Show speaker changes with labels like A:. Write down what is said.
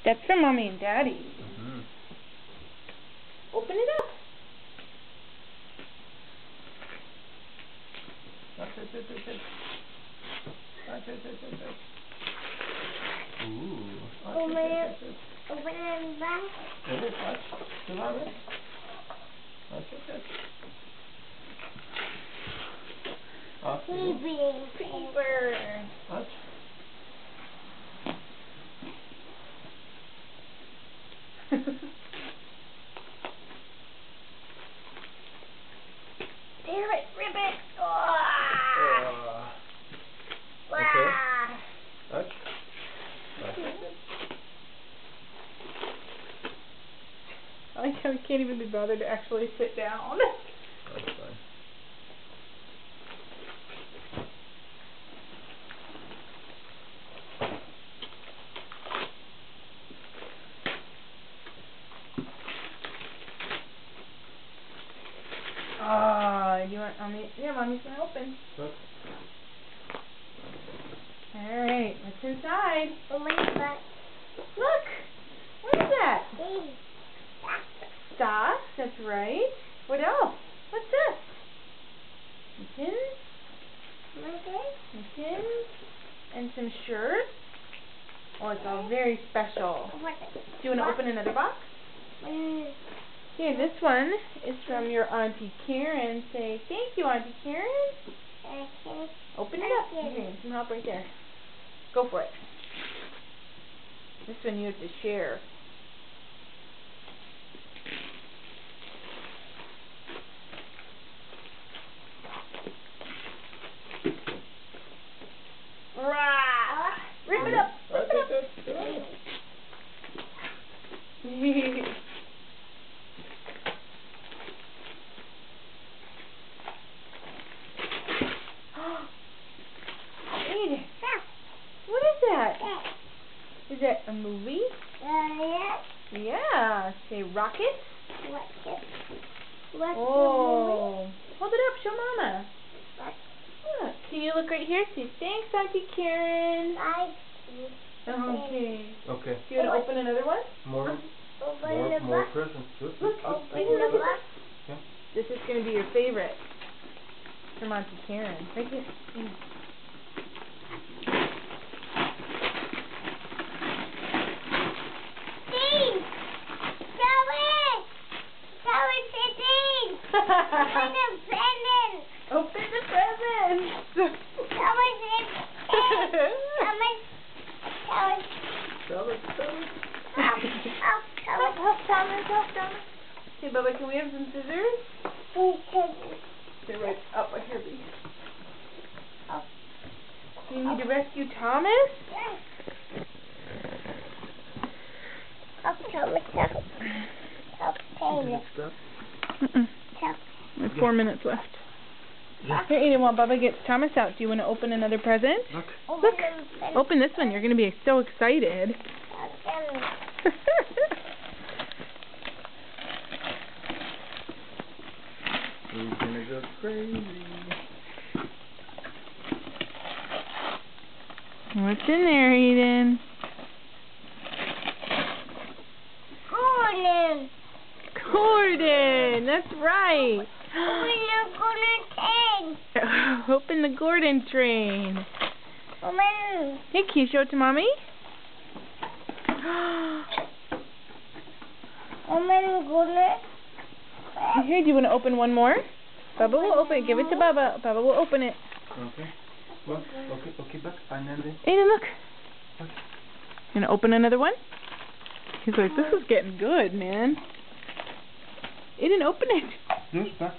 A: That's for Mommy and Daddy.
B: Mm-hmm.
A: Open it up.
B: Ooh.
C: Open it back.
A: Paper. Tear it, rip it.
B: Okay.
A: I like how we can't even be bothered to actually sit down.
B: That's fine.
A: Do you want Mommy? Yeah, Mommy's gonna open.
B: Look.
A: Alright, what's inside?
C: Back.
A: Look! What is that?
C: Baby.
A: Socks, that's right. What else? What's this? Mittens? Mittens? And some shirts? Oh, it's all very special. Do you want to open another box? Here, this one is from your Auntie Karen. Say, thank you, Auntie Karen. Open it up. Here, some help right there. Go for it. This one you have to share. Rah! Rip it up. Rip it up. Aiden, what is that? Is it a movie? Yeah. Say rocket. Oh. Hold it up. Show Mama. Look. Can you look right here? Say thanks, Auntie Karen. Okay.
B: Okay.
A: Do you want to open another one?
B: More presents. Look.
A: Yeah. This is going to be your favorite from Auntie Karen. Right here. Open the presents. Help, Thomas. Okay, Bubba, can we have some scissors? They're right up here, please. You need to rescue Thomas? There's 4 minutes left. Here, Aiden, while Bubba gets Thomas out, do you want to open another present? Look. Open this one. You're going to be so excited.
B: He's gonna go crazy.
A: What's in there, Aiden? Gordon! That's right. Open the Gordon train. Hey, can you show it to Mommy? Here, do you want to open one more? Bubba will open it. Give it to Bubba. Bubba will open it.
B: Okay. Look. Okay, back.
A: Aiden, look. You going to open another one? He's like, this is getting good, man. Aiden, open it.
B: Yes, back.